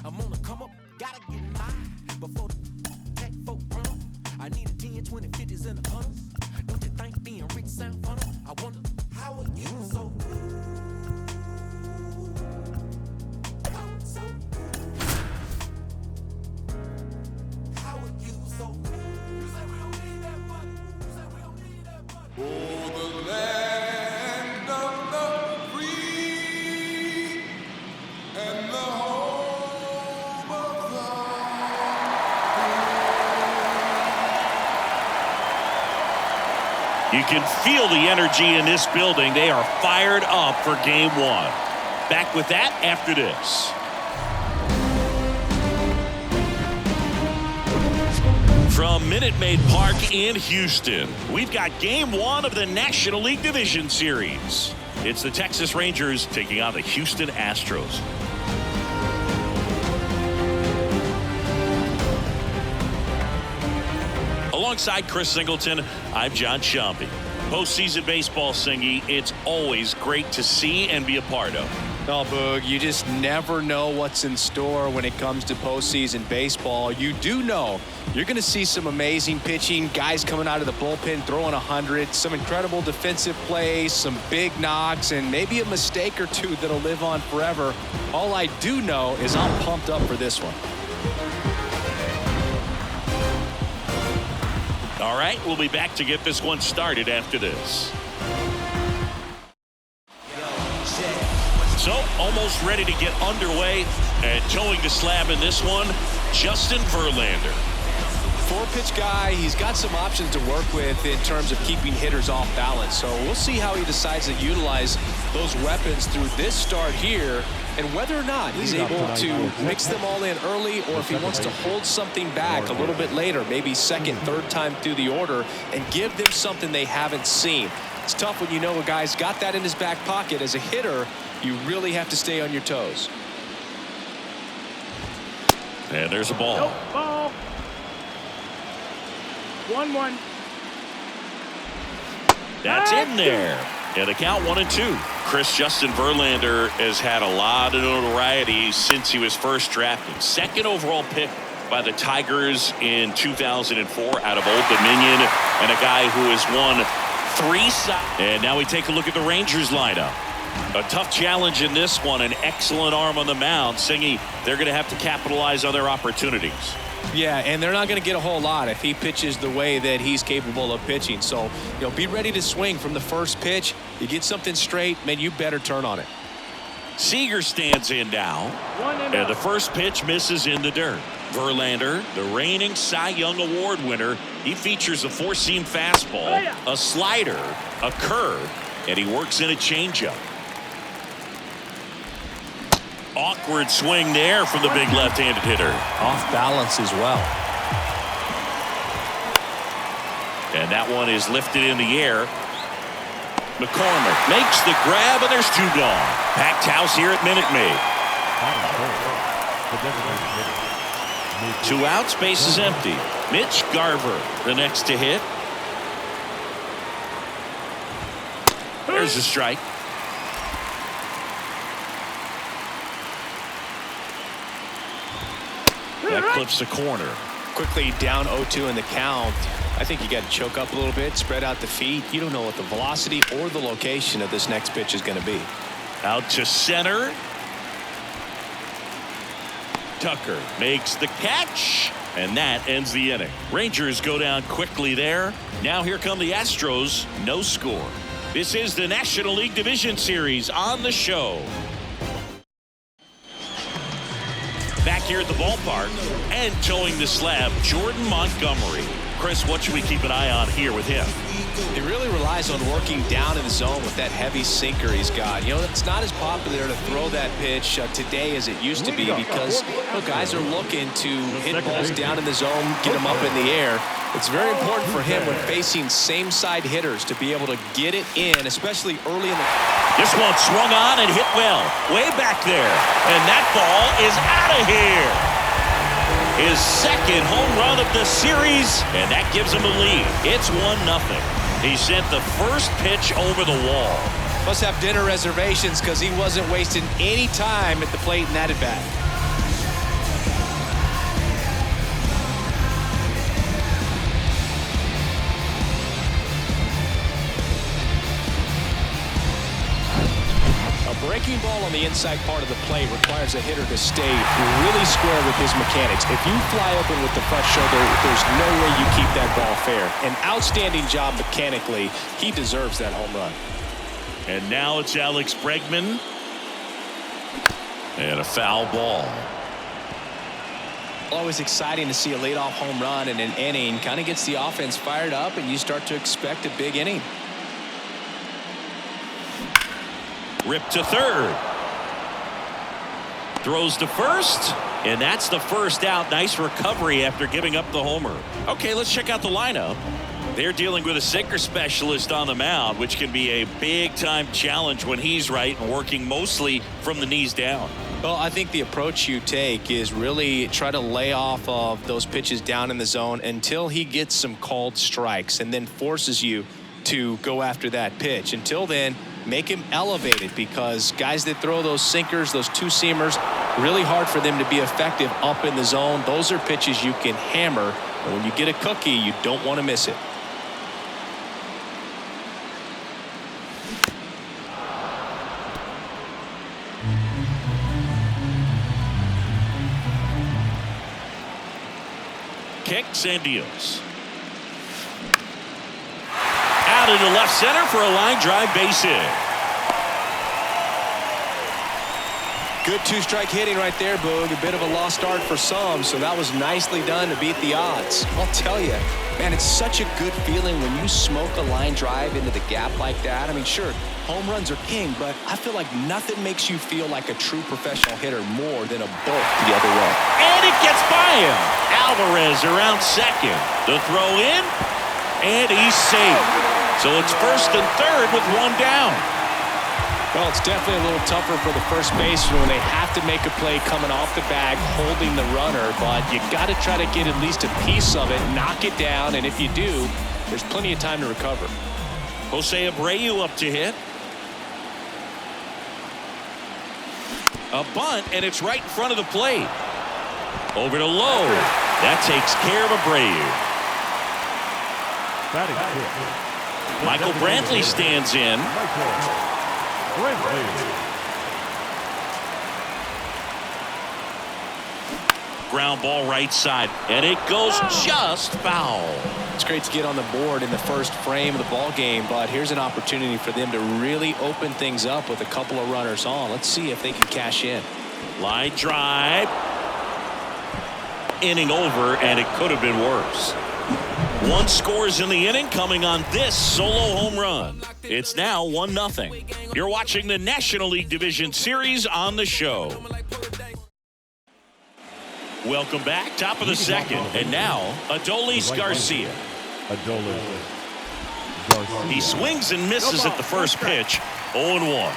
I'm on the come up, gotta get mine before the tech folk run. I need a 10, 20, 50s and the hundreds. Don't you think being rich sound funny? I wonder how are you so good? How are you so good? You say we don't need that money. You say we don't need that money. Oh, the land of the free and the home of the You can feel the energy in this building. They are fired up for game one. Back with that after this. From Minute Maid Park in Houston, we've got game one of the National League Division Series. It's the Texas Rangers taking on the Houston Astros. Alongside Chris Singleton, I'm John Shambi. Postseason baseball, Singy, it's always great to see and be a part of. Oh, Boog, you just never know what's in store when it comes to postseason baseball. You do know you're going to see some amazing pitching, guys coming out of the bullpen throwing 100, some incredible defensive plays, some big knocks, and maybe a mistake or two that'll live on forever. All I do know is I'm pumped up for this one. All right, we'll be back to get this one started after this. So, almost ready to get underway, and towing the slab in this one, Justin Verlander. Four-pitch guy, he's got some options to work with in terms of keeping hitters off balance. So we'll see how he decides to utilize those weapons through this start here, and whether or not he's able to mix them all in early, or if he wants to hold something back a little bit later, maybe second, third time through the order, and give them something they haven't seen. It's tough when you know a guy's got that in his back pocket. As a hitter, you really have to stay on your toes. And there's a ball. Nope, ball. 1-1. That's in there. And the count 1-2. Justin Verlander has had a lot of notoriety since he was first drafted. Second overall pick by the Tigers in 2004 out of Old Dominion, and a guy who has won 3. And now we take a look at the Rangers lineup. A tough challenge in this one. An excellent arm on the mound. Singy, they're going to have to capitalize on their opportunities. Yeah, and they're not going to get a whole lot if he pitches the way that he's capable of pitching. So, be ready to swing from the first pitch. You get something straight, man, you better turn on it. Seager stands in now. And the first pitch misses in the dirt. Verlander, the reigning Cy Young Award winner, he features a four-seam fastball, a slider, a curve, and he works in a changeup. Awkward swing there from the big left-handed hitter. Off balance as well. And that one is lifted in the air. McCormick makes the grab, and there's 2 gone. Packed house here at Minute Maid. 2 outs, base is empty. Mitch Garver, the next to hit. There's a strike. That clips the corner. Quickly down 0-2 in the count. I think you got to choke up a little bit, spread out the feet. You don't know what the velocity or the location of this next pitch is going to be. Out to center. Tucker makes the catch, and that ends the inning. Rangers go down quickly there. Now here come the Astros. No score. This is the National League Division Series on the show. Back here at the ballpark and towing the slab, Jordan Montgomery. Chris, what should we keep an eye on here with him? He really relies on working down in the zone with that heavy sinker he's got. It's not as popular to throw that pitch today as it used to be because guys are looking to hit balls down in the zone, get them up in the air. It's very important for him when facing same-side hitters to be able to get it in, especially early in the... This one swung on and hit well, way back there. And that ball is out of here. His second home run of the series, and that gives him a lead. It's 1-0. He sent the first pitch over the wall. Must have dinner reservations because he wasn't wasting any time at the plate in that at-bat. ball on the inside part of the plate requires a hitter to stay really square with his mechanics. If you fly open with the front shoulder, there's no way you keep that ball fair. An outstanding job mechanically. He deserves that home run. And now it's Alex Bregman. And a foul ball. Always exciting to see a leadoff home run in an inning. Kind of gets the offense fired up, and you start to expect a big inning. Rip to third. Throws to first. And that's the first out. Nice recovery after giving up the homer. Okay, let's check out the lineup. They're dealing with a sinker specialist on the mound, which can be a big-time challenge when he's right and working mostly from the knees down. Well, I think the approach you take is really try to lay off of those pitches down in the zone until he gets some called strikes and then forces you to go after that pitch. Until then, make him elevated, because guys that throw those sinkers, those two-seamers, really hard for them to be effective up in the zone. Those are pitches you can hammer, and when you get a cookie, you don't want to miss it. Kicks and deals. Out into left center for a line drive base hit. Good two-strike hitting right there, Boog. A bit of a lost start for some, so that was nicely done to beat the odds. I'll tell you, man, it's such a good feeling when you smoke a line drive into the gap like that. I mean, sure, home runs are king, but I feel like nothing makes you feel like a true professional hitter more than a bolt the other way. And it gets by him. Alvarez around second. The throw in, and he's safe. So it's first and third with one down. Well, it's definitely a little tougher for the first baseman when they have to make a play coming off the bag, holding the runner, but you got to try to get at least a piece of it, knock it down, and if you do, there's plenty of time to recover. Jose Abreu up to hit. A bunt, and it's right in front of the plate. Over to Lowe. That takes care of Abreu. Michael Brantley stands in. Ground ball right side, and it goes just foul. It's great to get on the board in the first frame of the ball game, but here's an opportunity for them to really open things up with a couple of runners on. Let's see if they can cash in. Line drive. Inning over, and it could have been worse. One scores in the inning coming on this solo home run. It's now 1-0. You're watching the National League Division Series on the show. Welcome back. Top of the second. And now, Adolis Garcia. He swings and misses at the first pitch. 0-1.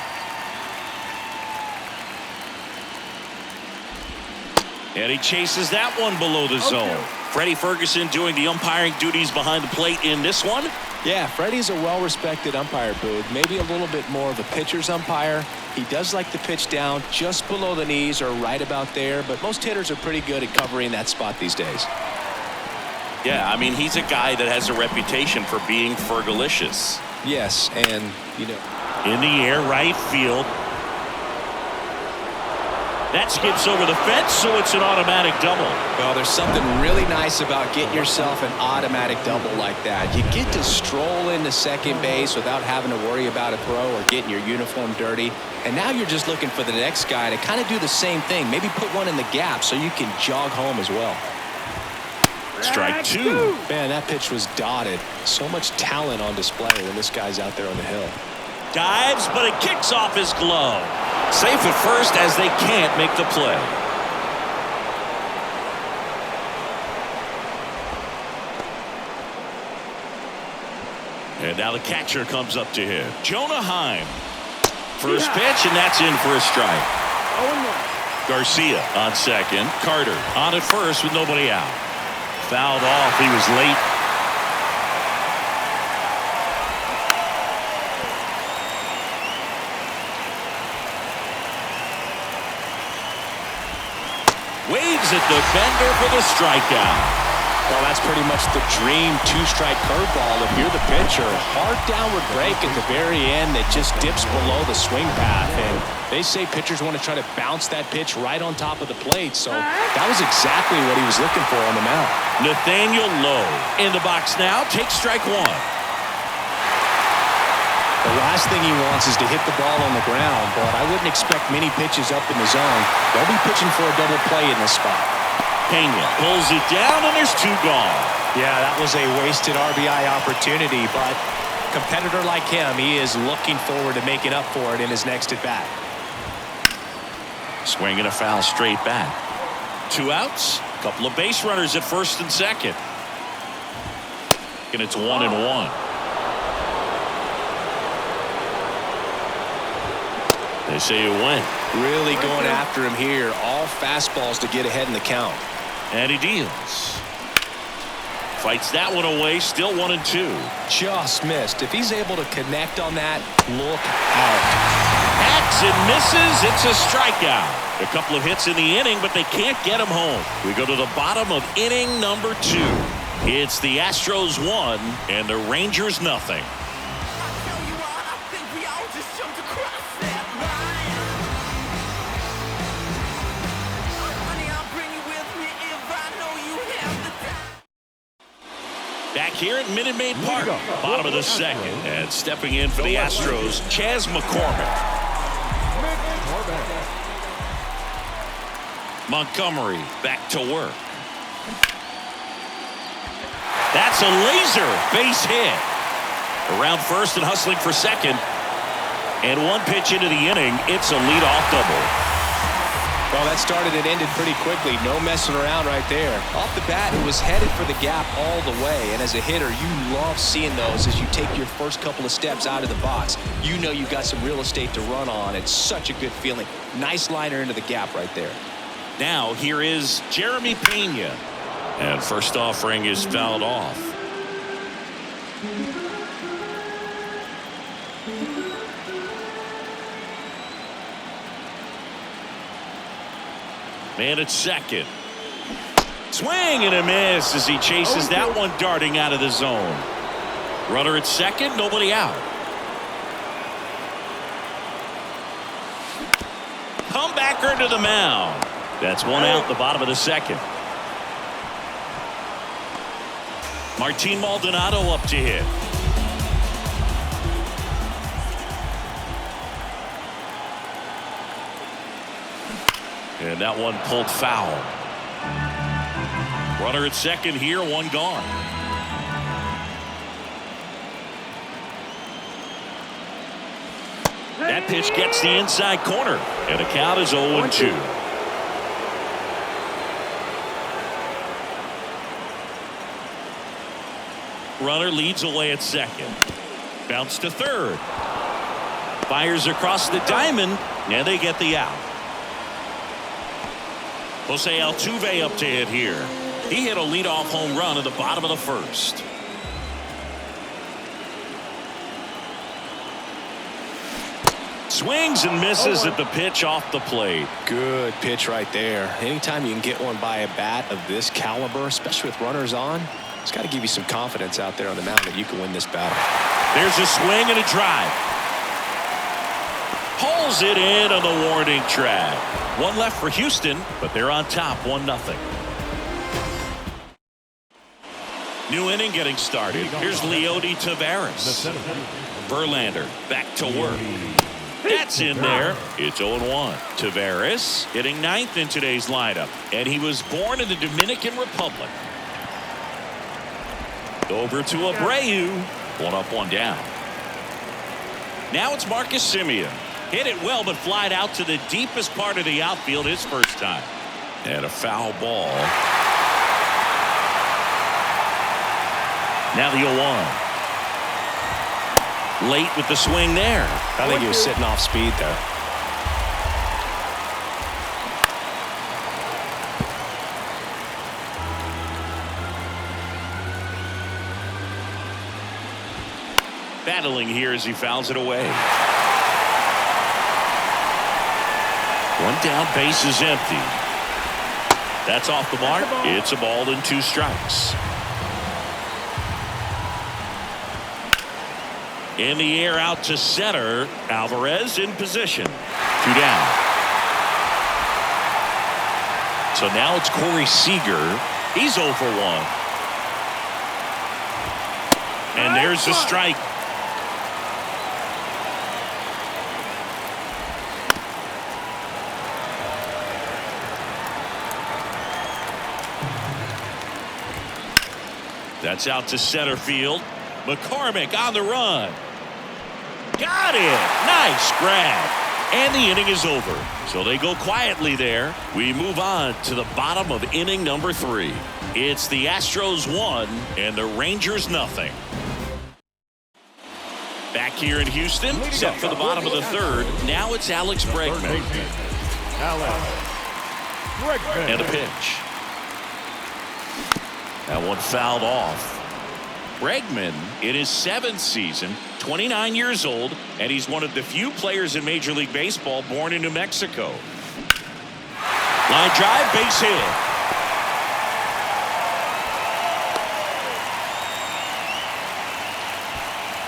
And he chases that one below the zone. Freddie Ferguson doing the umpiring duties behind the plate in this one. Yeah, Freddie's a well-respected umpire, Boog. Maybe a little bit more of a pitcher's umpire. He does like to pitch down just below the knees or right about there, but most hitters are pretty good at covering that spot these days. Yeah, I mean, he's a guy that has a reputation for being Fergalicious. Yes, and, you know. In the air, right field. That skips over the fence, so it's an automatic double. Well, there's something really nice about getting yourself an automatic double like that. You get to stroll into second base without having to worry about a throw or getting your uniform dirty. And now you're just looking for the next guy to kind of do the same thing. Maybe put one in the gap so you can jog home as well. Strike two. Man, that pitch was dotted. So much talent on display when this guy's out there on the hill. Dives, but it kicks off his glove. Safe at first as they can't make the play. And now the catcher comes up to hit. Jonah Heim. First pitch, and that's in for a strike. Garcia on second. Carter on at first with nobody out. Fouled off. He was late. Waves at the bender for the strikeout. Well, that's pretty much the dream two-strike curveball if you're the pitcher. Hard downward break at the very end that just dips below the swing path. And they say pitchers want to try to bounce that pitch right on top of the plate. So that was exactly what he was looking for on the mound. Nathaniel Lowe in the box now. Takes strike one. The last thing he wants is to hit the ball on the ground, but I wouldn't expect many pitches up in the zone. They'll be pitching for a double play in this spot. Pena pulls it down, and there's two gone. Yeah, that was a wasted RBI opportunity, but a competitor like him, he is looking forward to making up for it in his next at-bat. Swing and a foul straight back. 2 outs, a couple of base runners at first and second. And it's 1-1. They say it went. Really going after him here. All fastballs to get ahead in the count. And he deals. Fights that one away. Still 1-2. Just missed. If he's able to connect on that, look out. Hacks and misses. It's a strikeout. A couple of hits in the inning, but they can't get him home. We go to the bottom of inning number 2. It's the Astros 1 and the Rangers nothing. Back here at Minute Maid Park, bottom of the second, and stepping in for the Astros, Chas McCormick. Montgomery back to work. That's a laser base hit. Around first and hustling for second. And one pitch into the inning, it's a leadoff double. Well, that started and ended pretty quickly. No messing around right there. Off the bat, it was headed for the gap all the way. And as a hitter, you love seeing those as you take your first couple of steps out of the box. You know you've got some real estate to run on. It's such a good feeling. Nice liner into the gap right there. Now here is Jeremy Pena. And first offering is fouled off. Man at second. Swing and a miss as he chases that one darting out of the zone. Runner at second, nobody out. Comebacker to the mound. That's one out, the bottom of the second. Martin Maldonado up to hit. And that one pulled foul. Runner at second here, one gone. That pitch gets the inside corner, and the count is 0-2. Runner leads away at second. Bounce to third. Fires across the diamond, and they get the out. Jose Altuve up to hit here. He hit a leadoff home run at the bottom of the first. Swings and misses at the pitch off the plate. Good pitch right there. Anytime you can get one by a bat of this caliber, especially with runners on, it's got to give you some confidence out there on the mound that you can win this battle. There's a swing and a drive. Pulls it in on the warning track. One left for Houston, but they're on top 1-0. New inning getting started. Here's Leody Taveras. Verlander back to work. That's in there. It's 0-1. Taveras hitting 9th in today's lineup, and he was born in the Dominican Republic. Over to Abreu. 1 up, 1 down. Now it's Marcus Semien. Hit it well, but flied out to the deepest part of the outfield his first time. And a foul ball. Now the 0-1. Late with the swing there. I think he was sitting off speed there. Battling here as he fouls it away. One down, base is empty. That's off the mark. It's a ball and 2 strikes. In the air out to center. Alvarez in position. 2 down. So now it's Corey Seager. He's 0 for 1. And there's the strike. That's out to center field. McCormick on the run. Got it. Nice grab. And the inning is over. So they go quietly there. We move on to the bottom of inning number 3. It's the Astros 1 and the Rangers nothing. Back here in Houston, set for the bottom of the 3rd. Now it's Alex Bregman. And a pitch. That one fouled off. Bregman in his 7th season, 29 years old, and he's one of the few players in Major League Baseball born in New Mexico. Line drive, base hit.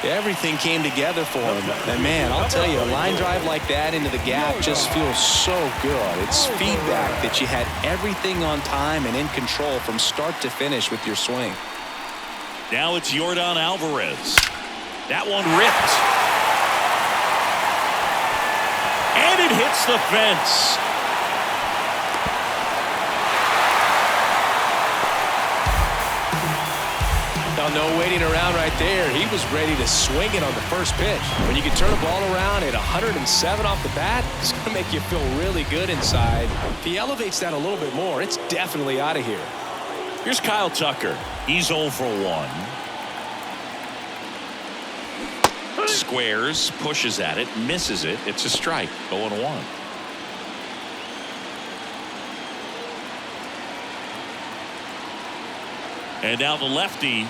Everything came together for him. And man, I'll tell you, a line drive like that into the gap just feels so good. It's feedback that you had everything on time and in control from start to finish with your swing. Now it's Yordan Alvarez. That one ripped. And it hits the fence. Now, no waiting around right there. He was ready to swing it on the first pitch. When you can turn a ball around at 107 off the bat, it's going to make you feel really good inside. If he elevates that a little bit more, it's definitely out of here. Here's Kyle Tucker. He's 0 for 1. Squares, pushes at it, misses it. It's a strike. 0-1. And now the lefty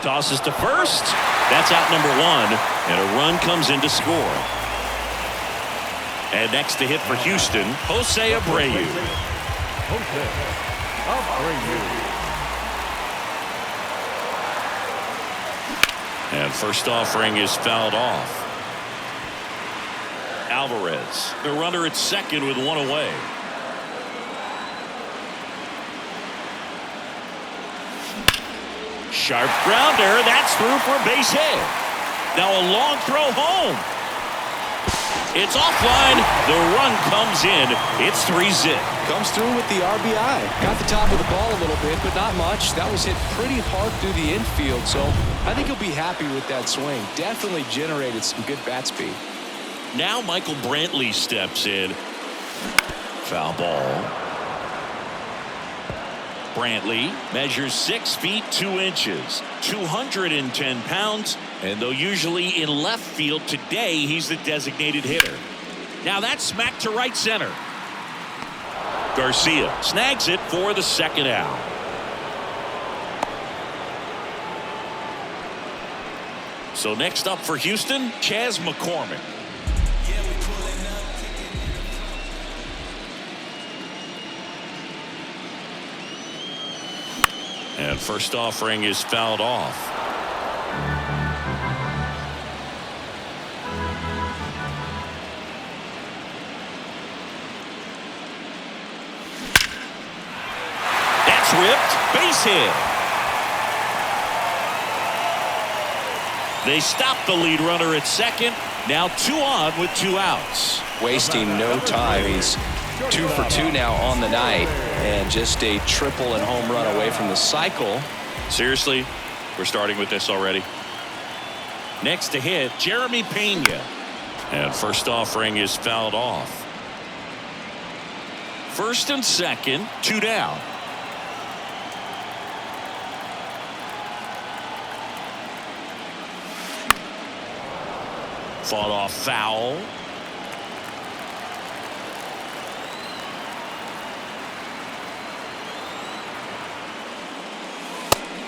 tosses to first. That's out number 1, and a run comes in to score. And next to hit for Houston, Jose Abreu. And first offering is fouled off. Alvarez, the runner at second with 1 away. Sharp grounder. That's through for a base hit. Now a long throw home. It's offline. The run comes in. It's 3-zip. Comes through with the RBI. Got the top of the ball a little bit, but not much. That was hit pretty hard through the infield, so I think he'll be happy with that swing. Definitely generated some good bat speed. Now Michael Brantley steps in. Foul ball. Brantley measures 6 feet 2 inches, 210 pounds, and though usually in left field, today he's the designated hitter. Now that's smacked to right center. Garcia snags it for the 2nd out. So next up for Houston, Chas McCormick. And first offering is fouled off. That's ripped. Base hit. They stop the lead runner at second. Now 2 on with 2 outs. Wasting no time. He's 2 for 2 now on the night, and just a triple and home run away from the cycle. Seriously, we're starting with this already. Next to hit, Jeremy Pena. And first offering is fouled off. First and second, 2 down. Fought off foul.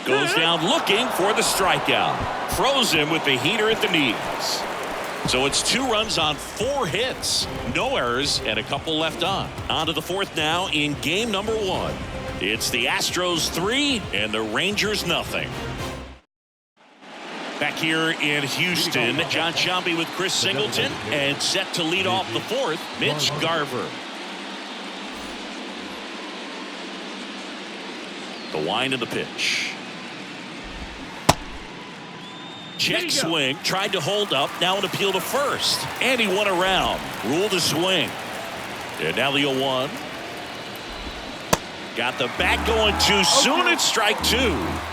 Goes down looking for the strikeout. Throws him with the heater at the knees. So it's 2 runs on 4 hits. No errors and a couple left on. On to the 4th now in game number 1. It's the Astros 3 and the Rangers nothing. Back here in Houston, John Sciambi with Chris Singleton, and set to lead off the 4th, Mitch Garver. The wind of the pitch. Check swing, tried to hold up, now an appeal to first, and he won around, ruled a swing. And now the 0-1. Got the bat going too soon. It's strike 2.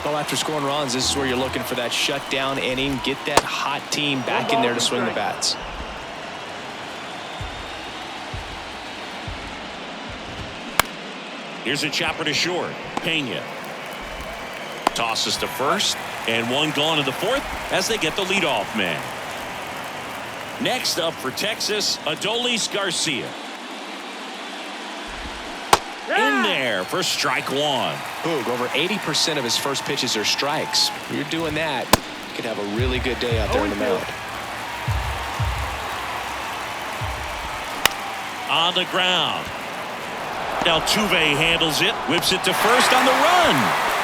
Well, after scoring runs, this is where you're looking for that shutdown inning. Get that hot team back in there to swing the bats. Here's a chopper to short. Pena tosses to first, and 1 gone in the 4th as they get the leadoff man. Next up for Texas, Adolis Garcia. In there for strike 1. Boog, over 80% of his first pitches are strikes. If you're doing that, you could have a really good day out there in the mound. On the ground. Altuve handles it, whips it to first on the run.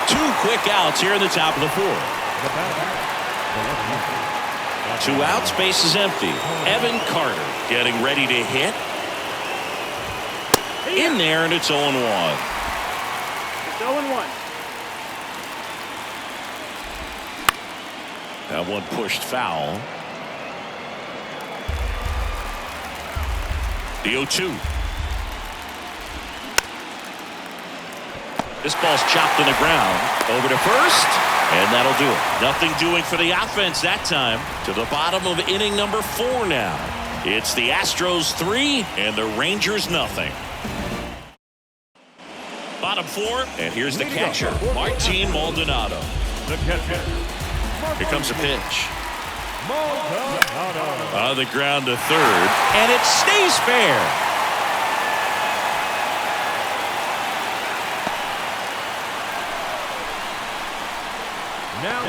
2 quick outs here in the top of the 4th. 2 outs, base is empty. Evan Carter getting ready to hit. In there, and it's 0-1. It's 0-1. That one pushed foul. The 0-2. This ball's chopped on the ground. Over to first, and that'll do it. Nothing doing for the offense that time. To the bottom of inning number 4 now. It's the Astros 3 and the Rangers nothing. Bottom 4, and here's the catcher, Martin Maldonado. Here comes a pitch. On the ground to third, and it stays fair.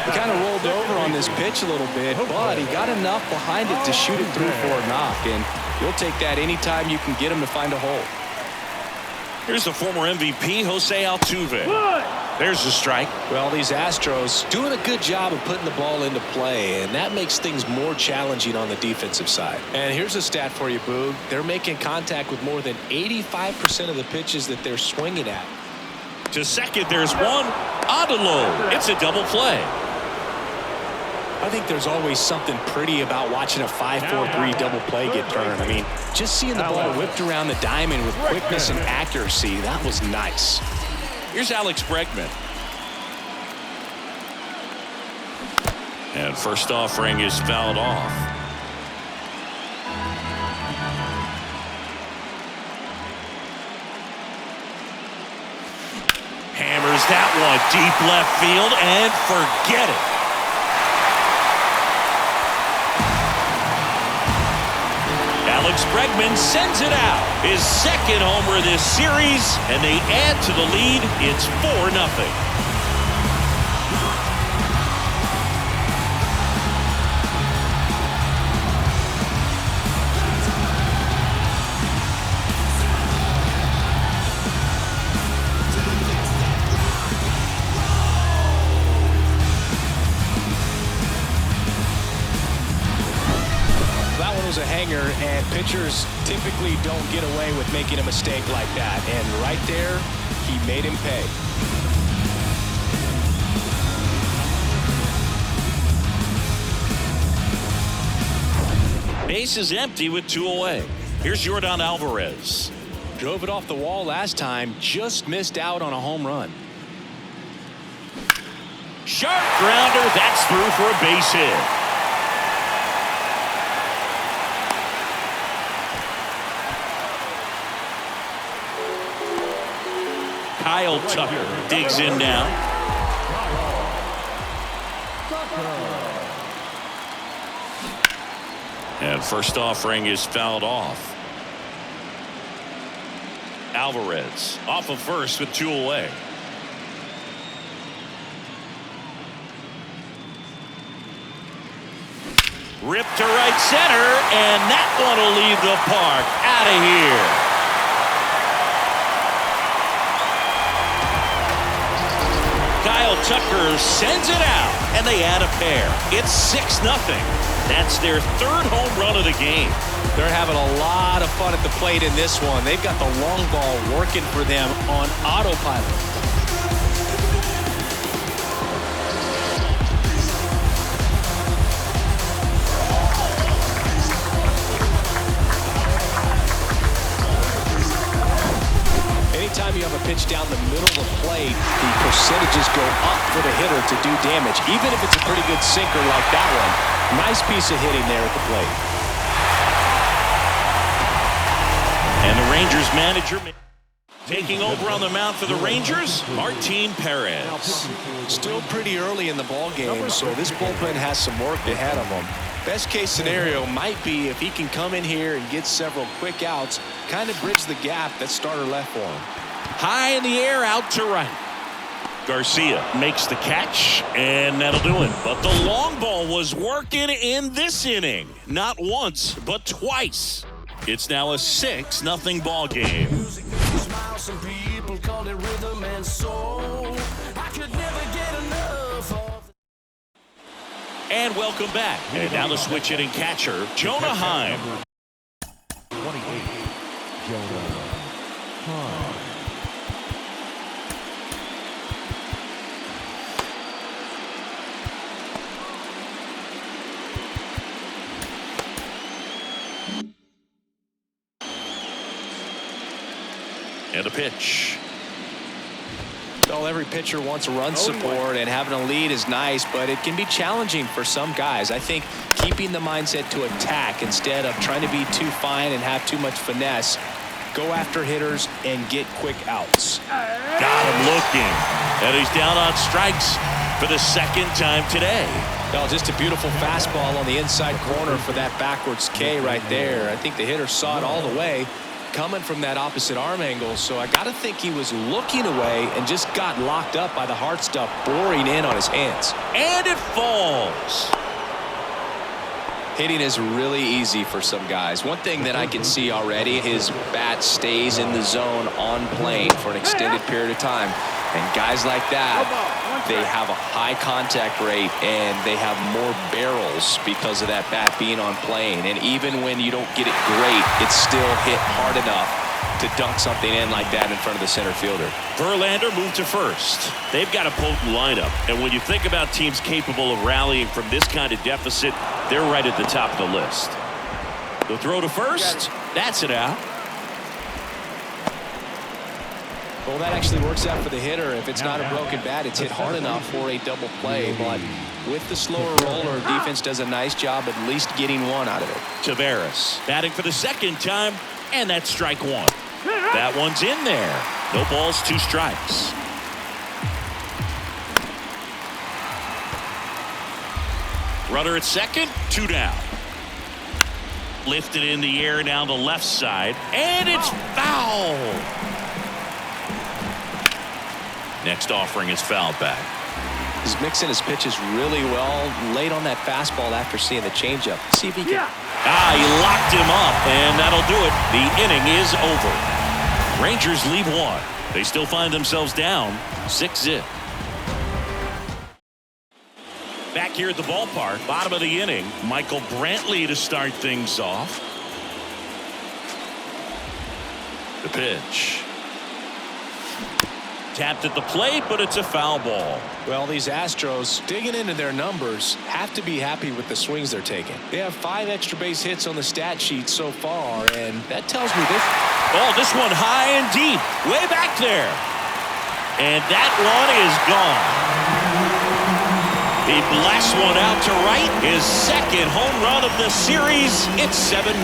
He kind of rolled over on this pitch a little bit, but he got enough behind it to shoot it through for a knock, and you'll take that anytime you can get him to find a hole. Here's the former MVP, Jose Altuve. There's the strike. Well, these Astros doing a good job of putting the ball into play, and that makes things more challenging on the defensive side. And here's a stat for you, Boog. They're making contact with more than 85% of the pitches that they're swinging at. To second, there's one. Adelo. It's a double play. I think there's always something pretty about watching a 5-4-3 double play get turned. I mean, just seeing the ball whipped around the diamond with quickness and accuracy, that was nice. Here's Alex Bregman. And first offering is fouled off. Hammers that one deep left field and forget it. Alex Bregman sends it out. His 2nd homer of this series, and they add to the lead. It's 4-0. A hanger, and pitchers typically don't get away with making a mistake like that, and right there he made him pay. Base is empty with 2 away. Here's Yordan Alvarez. Drove it off the wall last time, just missed out on a home run. Sharp grounder, that's through for a base hit. Kyle Tucker digs in now. And first offering is fouled off. Alvarez off of first with 2 away. Ripped to right center, and that one will leave the park. Out of here. Kyle Tucker sends it out, and they add a pair. It's 6-0. That's their third home run of the game. They're having a lot of fun at the plate in this one. They've got the long ball working for them on autopilot. Anytime you have a pitch down the middle of the plate, the percentages go up for the hitter to do damage, even if it's a pretty good sinker like that one. Nice piece of hitting there at the plate. And the Rangers manager taking over on the mound for the Rangers, Martin Perez. Still pretty early in the ball game, so this bullpen has some work ahead of them. Best case scenario might be if he can come in here and get several quick outs, kind of bridge the gap that starter left for him. High in the air, out to right. Garcia makes the catch, and that'll do it. But the long ball was working in this inning. Not once, but twice. It's now a 6-0 ball game. Some people call it rhythm and soul. I could never get enough of. And welcome back. And now the switch hitting catcher, Jonah Heim. 28, Jonah Heim. And a pitch. Well, every pitcher wants run support, and having a lead is nice, but it can be challenging for some guys. I think keeping the mindset to attack instead of trying to be too fine and have too much finesse. Go after hitters and get quick outs. Got him looking. And he's down on strikes for the second time today. Well, just a beautiful fastball on the inside corner for that backwards K right there. I think the hitter saw it all the way, coming from that opposite arm angle, so I got to think he was looking away and just got locked up by the hard stuff boring in on his hands. And it falls. Hitting is really easy for some guys. One thing that I can see already, his bat stays in the zone on plane for an extended period of time. And guys like that, they have a high contact rate and they have more barrels because of that bat being on plane. And even when you don't get it great, it's still hit hard enough to dunk something in like that in front of the center fielder. Verlander moved to first. They've got a potent lineup. And when you think about teams capable of rallying from this kind of deficit, they're right at the top of the list. The throw to first. That's it out. Well, that actually works out for the hitter. If it's not a broken bat, it's hit hard enough for a double play. But with the slower roller, defense does a nice job at least getting one out of it. Taveras batting for the second time, and that's strike one. That one's in there. No balls, 2 strikes. Runner at second, 2 down. Lifted in the air down the left side, and it's foul. Next offering is fouled back. He's mixing his pitches really well, late on that fastball after seeing the changeup. See if he can. He locked him up, and that'll do it. The inning is over. Rangers lead 1. They still find themselves down 6-0. Back here at the ballpark, bottom of the inning, Michael Brantley to start things off. The pitch. Tapped at the plate, but it's a foul ball. Well, these Astros, digging into their numbers, have to be happy with the swings they're taking. They have 5 extra base hits on the stat sheet so far, and that tells me this. Oh, this one high and deep, way back there. And that one is gone. He blasts one out to right. His second home run of the series. It's 7-0.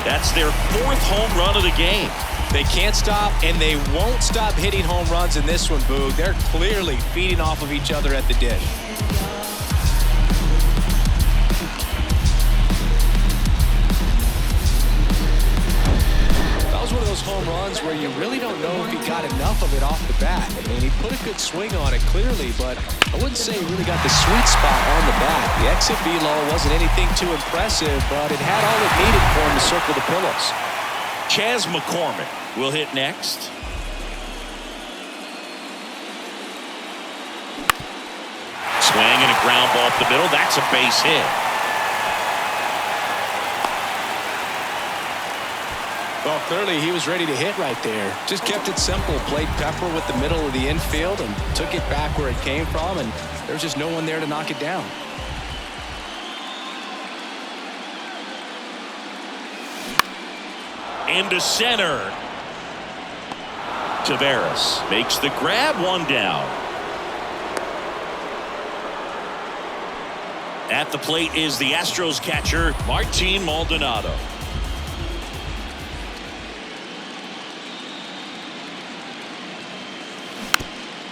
That's their 4th home run of the game. They can't stop, and they won't stop hitting home runs in this one, Boog. They're clearly feeding off of each other at the dish. That was one of those those home runs where you really don't know if he got enough of it off the bat. I mean, he put a good swing on it clearly, but I wouldn't say he really got the sweet spot on the bat. The exit velo wasn't anything too impressive, but it had all it needed for him to circle the pillows. Chas McCormick will hit next. Swing and a ground ball up the middle. That's a base hit. Well, clearly he was ready to hit right there. Just kept it simple. Played pepper with the middle of the infield and took it back where it came from, and there's just no one there to knock it down. Into center. Taveras makes the grab, one down. At the plate is the Astros catcher, Martin Maldonado.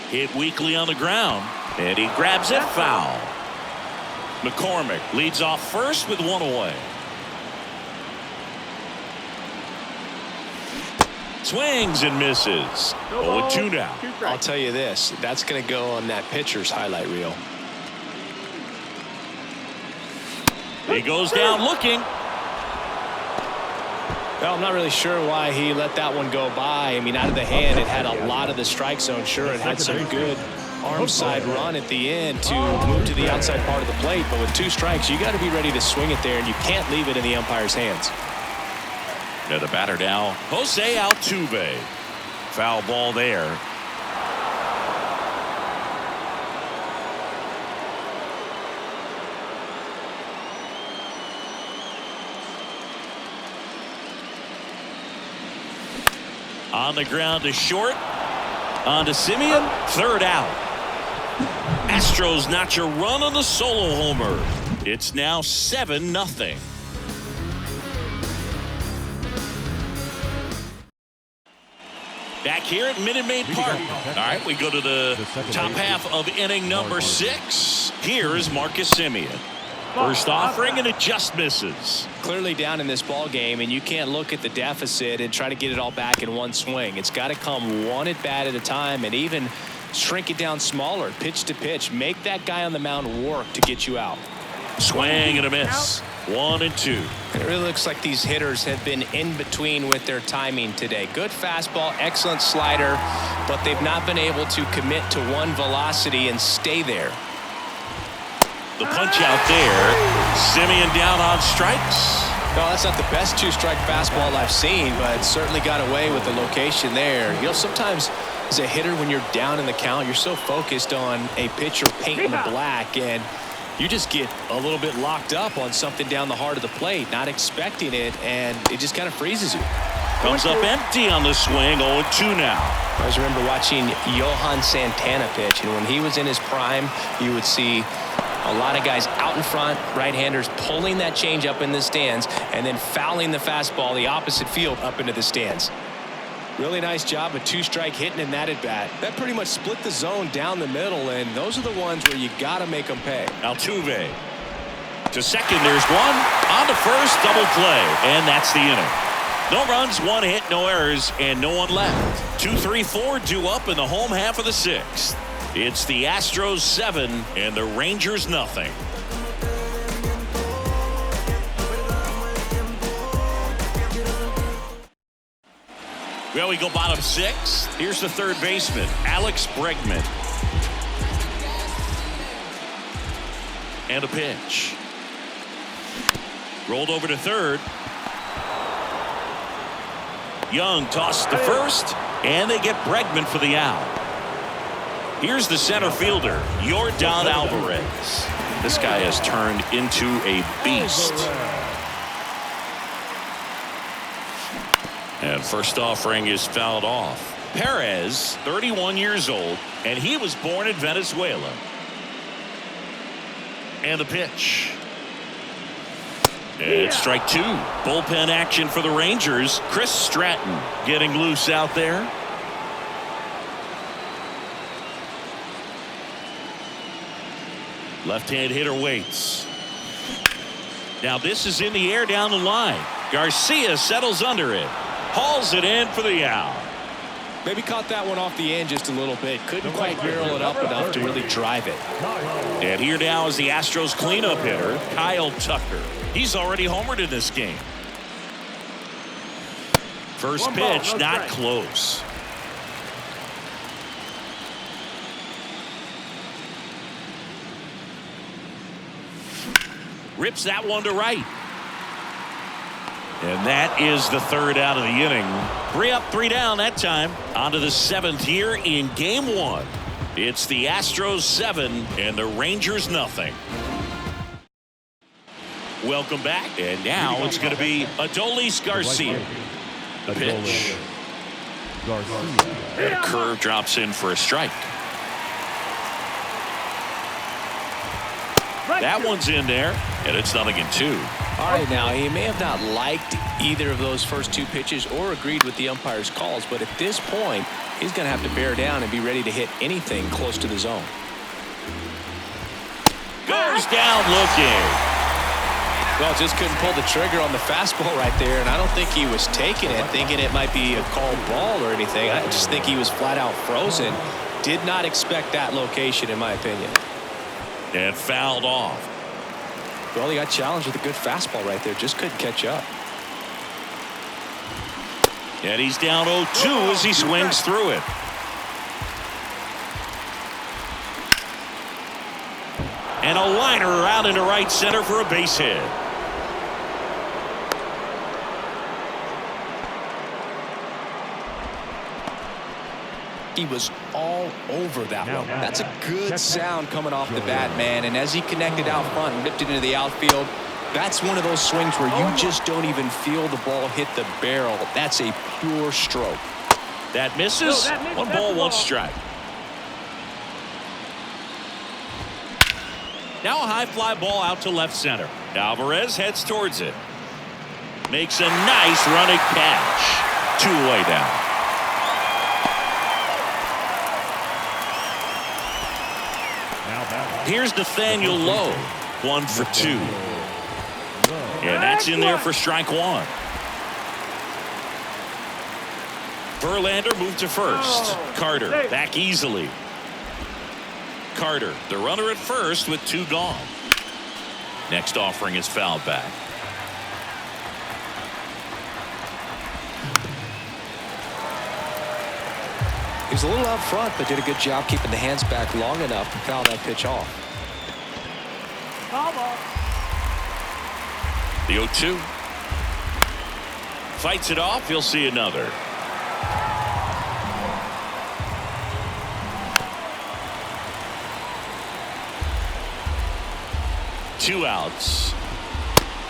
Hit weakly on the ground, and he grabs it foul. McCormick leads off first with one away. Swings and misses. 0-2 now. I'll tell you this, that's going to go on that pitcher's highlight reel. He goes down looking. Well, I'm not really sure why he let that one go by. I mean, out of the hand, it had a lot of the strike zone. Sure, it had some good arm side run at the end to move to the outside part of the plate. But with 2 strikes, you got to be ready to swing it there, and you can't leave it in the umpire's hands. Now the batter now, Jose Altuve. Foul ball there. On the ground to short. On to Semien. Third out. Astros notch a run on the solo homer. It's now 7-0. Back here at Minute Maid Park. All right, we go to the top half of inning number 6. Here is Marcus Semien. First offering, and it just misses. Clearly down in this ball game, and you can't look at the deficit and try to get it all back in one swing. It's got to come one at bat at a time, and even shrink it down smaller, pitch to pitch. Make that guy on the mound work to get you out. Swing and a miss. 1-2. It really looks like these hitters have been in between with their timing today. Good fastball, excellent slider, but they've not been able to commit to one velocity and stay there. The punch out there. Semien down on strikes. No, that's not the best 2-strike fastball I've seen, but certainly got away with the location there. You know, sometimes as a hitter, when you're down in the count, you're so focused on a pitcher painting the black, and you just get a little bit locked up on something down the heart of the plate, not expecting it, and it just kind of freezes you. Comes up empty on the swing. 0-2 now. I always remember watching Johan Santana pitch, and when he was in his prime, you would see a lot of guys out in front, right-handers pulling that change up in the stands and then fouling the fastball the opposite field up into the stands. Really nice job of 2-strike hitting in that at-bat. That pretty much split the zone down the middle, and those are the ones where you got to make them pay. Altuve to second. There's one. On to first. Double play. And that's the inning. No runs, 1 hit, no errors, and no one left. 2, 3, 4 due up in the home half of the 6th. It's the Astros 7 and the Rangers nothing. Well, we go bottom 6. Here's the third baseman, Alex Bregman. And a pitch. Rolled over to third. Young tossed to first, and they get Bregman for the out. Here's the center fielder, Yordan Alvarez. This guy has turned into a beast. And first offering is fouled off. Perez, 31 years old, and he was born in Venezuela. And the pitch. It's strike 2. Bullpen action for the Rangers. Chris Stratton getting loose out there. Left-hand hitter waits. Now this is in the air down the line. Garcia settles under it. hauls it in for the out. Maybe caught that one off the end just a little bit. Couldn't quite barrel it up enough to really drive it. And here now is the Astros cleanup hitter, Kyle Tucker. He's already homered in this game. First pitch, not close. Rips that one to right. And that is the third out of the inning. 3 up, 3 down that time. On to the 7th here in game 1. It's the Astros 7 and the Rangers nothing. Welcome back. And now it's going to be Adolis Garcia. The pitch. And a curve drops in for a strike. That one's in there, and it's 0-2. All right, now he may have not liked either of those first 2 pitches or agreed with the umpire's calls, but at this point, he's going to have to bear down and be ready to hit anything close to the zone. Goes down looking. Well, just couldn't pull the trigger on the fastball right there, and I don't think he was taking it, thinking it might be a called ball or anything. I just think he was flat out frozen. Did not expect that location, in my opinion. And fouled off. Well, he got challenged with a good fastball right there. Just couldn't catch up. And he's down 0-2 as he swings through it. And a liner out into right center for a base hit. He was all over that one. That's a good sound coming off the bat, man. And as he connected out front and ripped it into the outfield, that's one of those swings where you just don't even feel the ball hit the barrel. That's a pure stroke. That misses. 1 ball, 1 strike. Now a high fly ball out to left center. Alvarez heads towards it. Makes a nice running catch. 2 away now. Here's Nathaniel Lowe. 1 for 2. And that's in there for strike 1. Verlander moved to first. Carter back easily. Carter, the runner at first with 2 gone. Next offering is fouled back. He was a little out front, but did a good job keeping the hands back long enough to foul that pitch off. The 0-2. Fights it off. You'll see another. Two outs.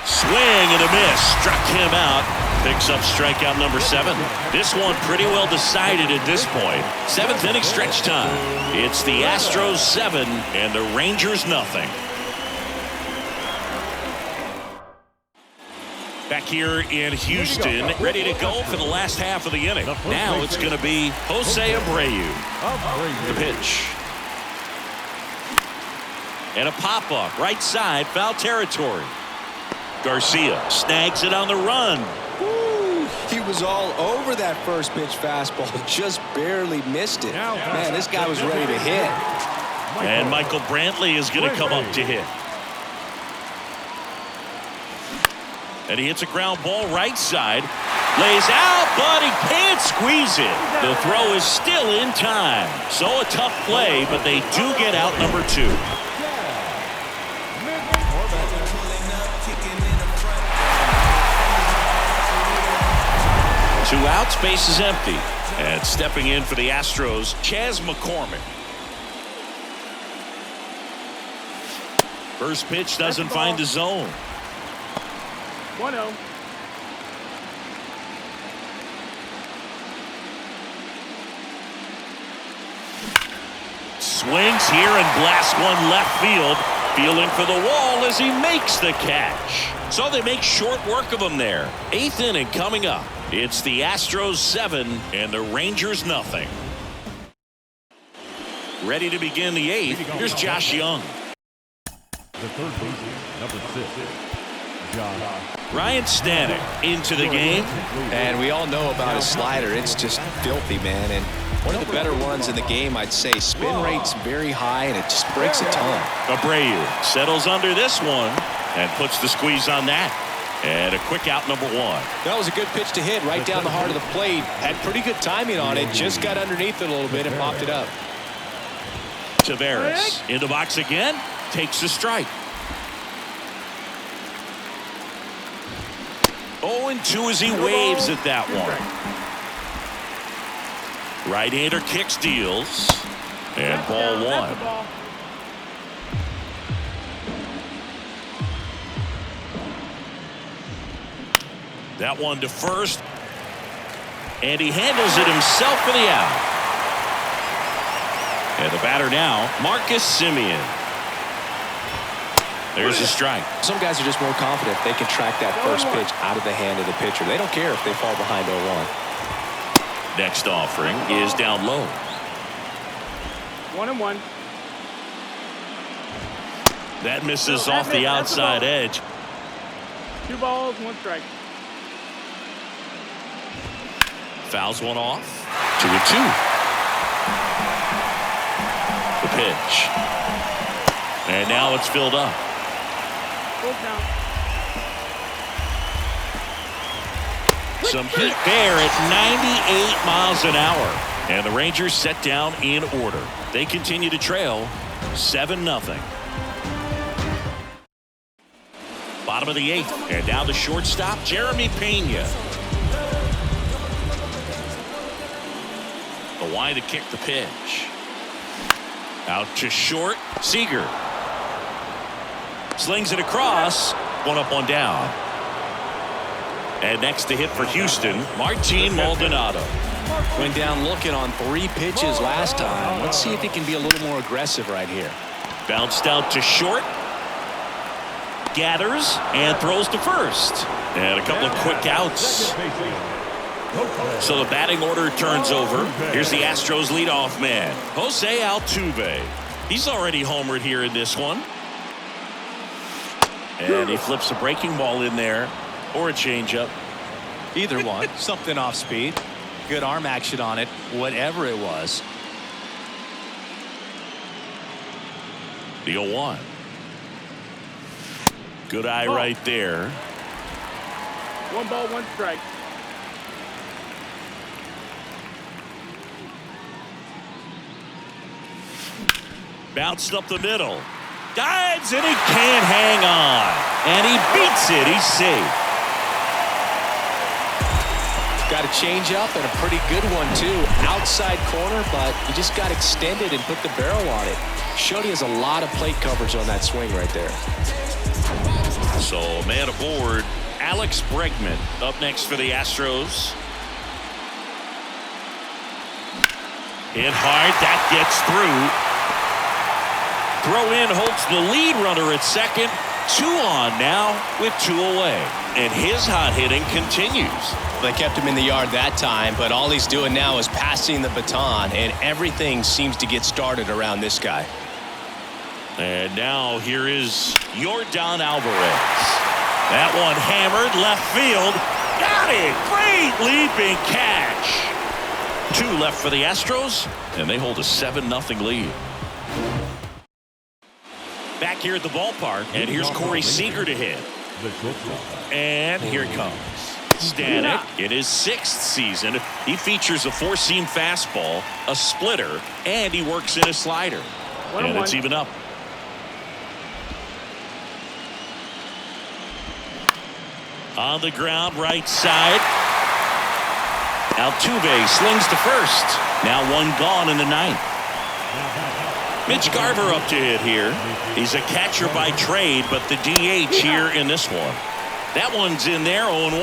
Swing and a miss. Struck him out. Picks up strikeout number 7. This one pretty well decided at this point. 7th inning stretch time. It's the Astros 7 and the Rangers nothing. Back here in Houston, ready to go for the last half of the inning. Now it's going to be Jose Abreu. The pitch. And a pop-up, right side, foul territory. Garcia snags it on the run. Ooh, he was all over that first pitch fastball, just barely missed it. Man, this guy was ready to hit. And Michael Brantley is going to come up to hit. And he hits a ground ball right side. Lays out, but he can't squeeze it. The throw is still in time. So a tough play, but they do get out number 2. Two outs, base is empty. And stepping in for the Astros, Chas McCormick. First pitch doesn't find the zone. 1-0. Swings here and blasts one left field. Feeling for the wall as he makes the catch. So they make short work of him there. 8th inning coming up. It's the Astros 7 and the Rangers nothing. Ready to begin the 8th. Here's Josh Young. The third baseman, number 6, Josh Ryan Stanek into the game. And we all know about his slider. It's just filthy, man. And one of the better ones in the game, I'd say. Spin rate's very high, and it just breaks a ton. Abreu settles under this one and puts the squeeze on that. And a quick out, number 1. That was a good pitch to hit right down the heart of the plate. Had pretty good timing on it. Just got underneath it a little bit and popped it up. Taveras in the box again. Takes the strike. 0-2 as he waves at that one. Right-hander kicks, deals, and ball 1. That one to first, and he handles it himself for the out. And the batter now, Marcus Semien. There's a strike. Some guys are just more confident if they can track that first pitch out of the hand of the pitcher. They don't care if they fall behind 0-1. Next offering is down low. 1-1. That misses off the outside edge. 2 balls, 1 strike. Fouls one off. 2-2. The pitch. And now it's filled up. Full count. Some heat there at 98 miles an hour. And the Rangers set down in order. They continue to trail 7-0. Bottom of the 8th. And now the shortstop, Jeremy Pena. The wide to kick the pitch. Out to short. Seager. Slings it across. 1 up, 1 down. And next to hit for Houston, Martin Maldonado. Went down looking on 3 pitches last time. Let's see if he can be a little more aggressive right here. Bounced out to short. Gathers and throws to first. And a couple of quick outs. So the batting order turns over. Here's the Astros leadoff man, Jose Altuve. He's already homered here in this one. And he flips a breaking ball in there or a changeup. Either one. Something off speed. Good arm action on it. Whatever it was. The 0-1. Good eye right there. 1 ball, 1 strike. Bounced up the middle. Dives and he can't hang on. And he beats it. He's safe. Got a changeup and a pretty good one too. Outside corner, but he just got extended and put the barrel on it. Showed he has a lot of plate coverage on that swing right there. So man aboard, Alex Bregman up next for the Astros. Hit hard, that gets through. Throw in holds the lead runner at second. 2 on now with 2 away. And his hot hitting continues. They kept him in the yard that time, but all he's doing now is passing the baton, and everything seems to get started around this guy. And now here is Yordan Alvarez. That one hammered left field. Got it. Great leaping catch. 2 left for the Astros, and they hold a 7-0 lead. Back here at the ballpark, and here's Corey Seager to hit. And here it comes. Stanek in his 6th season. He features a 4-seam fastball, a splitter, and he works in a slider. And it's even up. On the ground, right side. Altuve slings to first. Now 1 gone in the 9th. Mitch Garver up to hit here. He's a catcher by trade, but the DH here in this one. That one's in there, 0-1.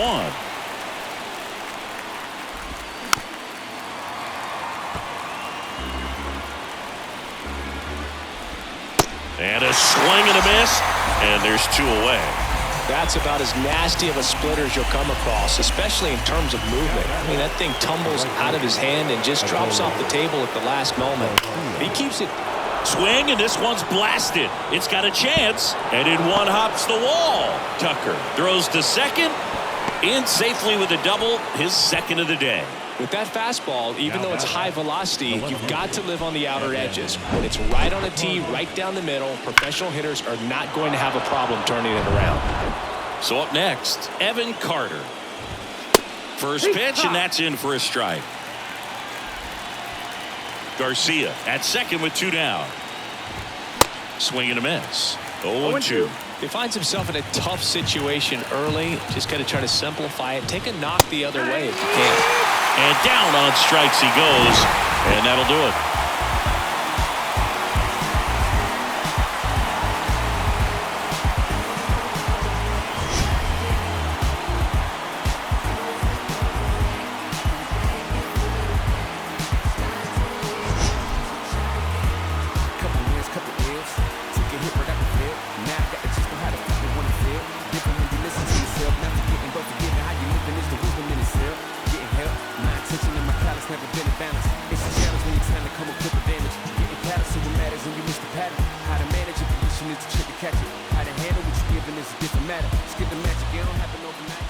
And a swing and a miss, and there's 2 away. That's about as nasty of a splitter as you'll come across, especially in terms of movement. I mean, that thing tumbles out of his hand and just drops off the table at the last moment. If he keeps it Swing, and this one's blasted. It's got a chance, and in one hops the wall. Tucker throws to second, in safely with a double, his second of the day. With that fastball, even though it's high velocity, you've got to live on the outer edges. When it's right on a tee, right down the middle, professional hitters are not going to have a problem turning it around. So up next, Evan Carter. First pitch, and that's in for a strike. Garcia at second with 2 down. Swing and a miss. 0-2. He finds himself in a tough situation early. Just got to try to simplify it. Take a knock the other way if you can. And down on strikes he goes, and that'll do it. How to manage a position is the trick to catch it. How to handle what you're given is a different matter. Skip the magic, it don't happen overnight.